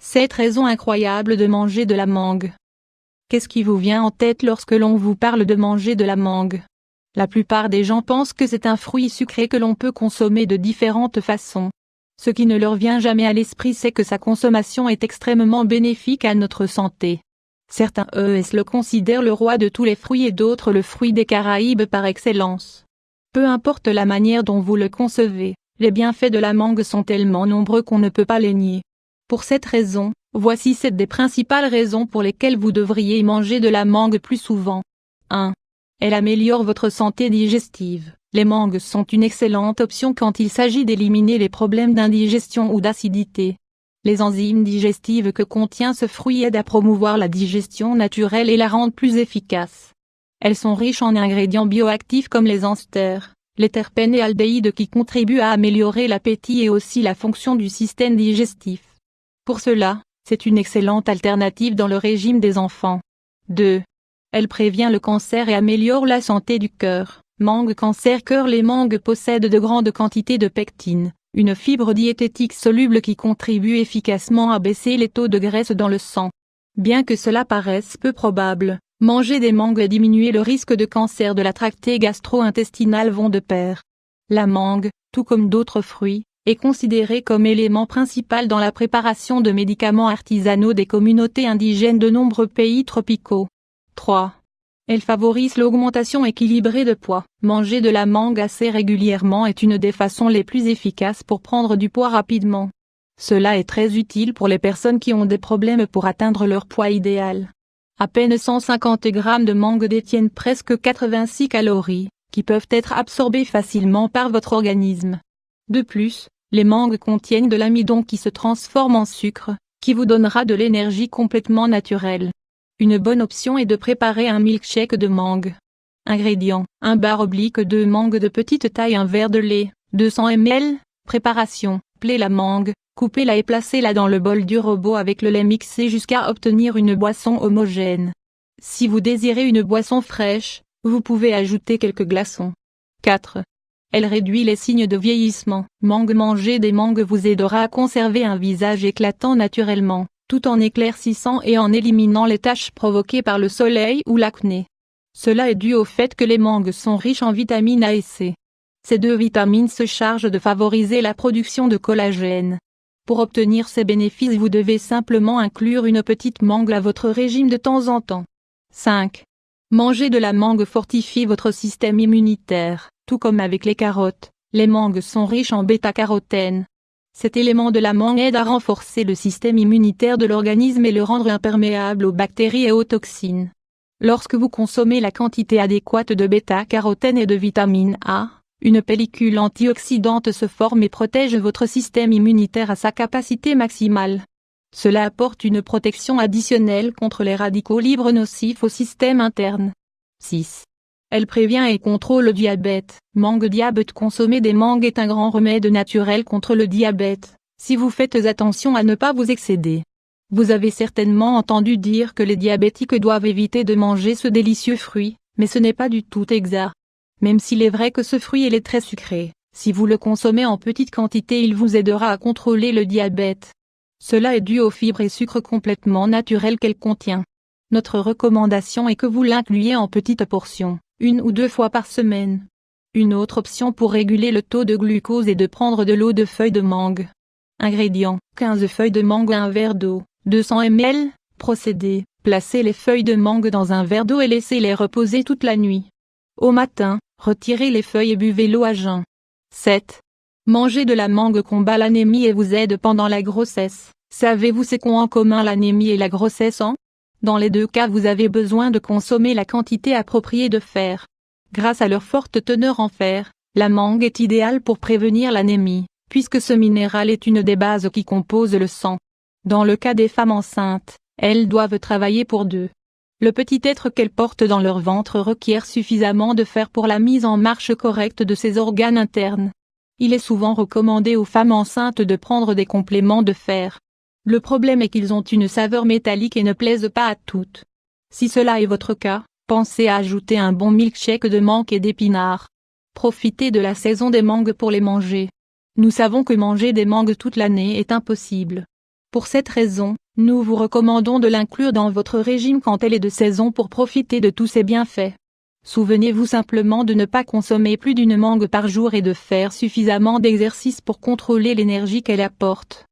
Cette raison incroyable de manger de la mangue. Qu'est-ce qui vous vient en tête lorsque l'on vous parle de manger de la mangue? La plupart des gens pensent que c'est un fruit sucré que l'on peut consommer de différentes façons. Ce qui ne leur vient jamais à l'esprit, c'est que sa consommation est extrêmement bénéfique à notre santé. Certains le considèrent le roi de tous les fruits et d'autres le fruit des Caraïbes par excellence. Peu importe la manière dont vous le concevez, les bienfaits de la mangue sont tellement nombreux qu'on ne peut pas les nier. Pour cette raison, voici 7 des principales raisons pour lesquelles vous devriez manger de la mangue plus souvent. 1. Elle améliore votre santé digestive. Les mangues sont une excellente option quand il s'agit d'éliminer les problèmes d'indigestion ou d'acidité. Les enzymes digestives que contient ce fruit aident à promouvoir la digestion naturelle et la rendent plus efficace. Elles sont riches en ingrédients bioactifs comme les esters, les terpènes et aldéhydes qui contribuent à améliorer l'appétit et aussi la fonction du système digestif. Pour cela, c'est une excellente alternative dans le régime des enfants. 2. Elle prévient le cancer et améliore la santé du cœur. Mangue cancer-cœur. Les mangues possèdent de grandes quantités de pectine, une fibre diététique soluble qui contribue efficacement à baisser les taux de graisse dans le sang. Bien que cela paraisse peu probable, manger des mangues et diminuer le risque de cancer de la tracée gastro-intestinale vont de pair. La mangue, tout comme d'autres fruits, est considérée comme élément principal dans la préparation de médicaments artisanaux des communautés indigènes de nombreux pays tropicaux. 3. Elle favorise l'augmentation équilibrée de poids. Manger de la mangue assez régulièrement est une des façons les plus efficaces pour prendre du poids rapidement. Cela est très utile pour les personnes qui ont des problèmes pour atteindre leur poids idéal. À peine 150 grammes de mangue détiennent presque 86 calories, qui peuvent être absorbées facilement par votre organisme. De plus, les mangues contiennent de l'amidon qui se transforme en sucre, qui vous donnera de l'énergie complètement naturelle. Une bonne option est de préparer un milkshake de mangue. Ingrédients: un bar oblique de mangue de petite taille, un verre de lait, 200 ml. Préparation: pelez la mangue, coupez-la et placez-la dans le bol du robot avec le lait mixé jusqu'à obtenir une boisson homogène. Si vous désirez une boisson fraîche, vous pouvez ajouter quelques glaçons. 4. Elle réduit les signes de vieillissement. Manger des mangues vous aidera à conserver un visage éclatant naturellement, tout en éclaircissant et en éliminant les taches provoquées par le soleil ou l'acné. Cela est dû au fait que les mangues sont riches en vitamines A et C. Ces deux vitamines se chargent de favoriser la production de collagène. Pour obtenir ces bénéfices, vous devez simplement inclure une petite mangue à votre régime de temps en temps. 5. Manger de la mangue fortifie votre système immunitaire. Tout comme avec les carottes, les mangues sont riches en bêta-carotène. Cet élément de la mangue aide à renforcer le système immunitaire de l'organisme et le rendre imperméable aux bactéries et aux toxines. Lorsque vous consommez la quantité adéquate de bêta-carotène et de vitamine A, une pellicule antioxydante se forme et protège votre système immunitaire à sa capacité maximale. Cela apporte une protection additionnelle contre les radicaux libres nocifs au système interne. 6. Elle prévient et contrôle le diabète. Diabète. Consommer des mangues est un grand remède naturel contre le diabète, si vous faites attention à ne pas vous excéder. Vous avez certainement entendu dire que les diabétiques doivent éviter de manger ce délicieux fruit, mais ce n'est pas du tout exact. Même s'il est vrai que ce fruit est très sucré, si vous le consommez en petite quantité, il vous aidera à contrôler le diabète. Cela est dû aux fibres et sucres complètement naturels qu'elle contient. Notre recommandation est que vous l'incluiez en petites portions, 1 ou 2 fois par semaine. Une autre option pour réguler le taux de glucose est de prendre de l'eau de feuilles de mangue. Ingrédients: 15 feuilles de mangue, un verre d'eau, 200 ml. Procédé: placez les feuilles de mangue dans un verre d'eau et laissez-les reposer toute la nuit. Au matin, retirez les feuilles et buvez l'eau à jeun. 7. Manger de la mangue combat l'anémie et vous aide pendant la grossesse. Savez-vous ce qu'ont en commun l'anémie et la grossesse? Dans les deux cas, vous avez besoin de consommer la quantité appropriée de fer. Grâce à leur forte teneur en fer, la mangue est idéale pour prévenir l'anémie, puisque ce minéral est une des bases qui composent le sang. Dans le cas des femmes enceintes, elles doivent travailler pour 2. Le petit être qu'elles portent dans leur ventre requiert suffisamment de fer pour la mise en marche correcte de ses organes internes. Il est souvent recommandé aux femmes enceintes de prendre des compléments de fer. Le problème est qu'ils ont une saveur métallique et ne plaisent pas à toutes. Si cela est votre cas, pensez à ajouter un bon milkshake de mangue et d'épinards. Profitez de la saison des mangues pour les manger. Nous savons que manger des mangues toute l'année est impossible. Pour cette raison, nous vous recommandons de l'inclure dans votre régime quand elle est de saison pour profiter de tous ses bienfaits. Souvenez-vous simplement de ne pas consommer plus d'une mangue par jour et de faire suffisamment d'exercice pour contrôler l'énergie qu'elle apporte.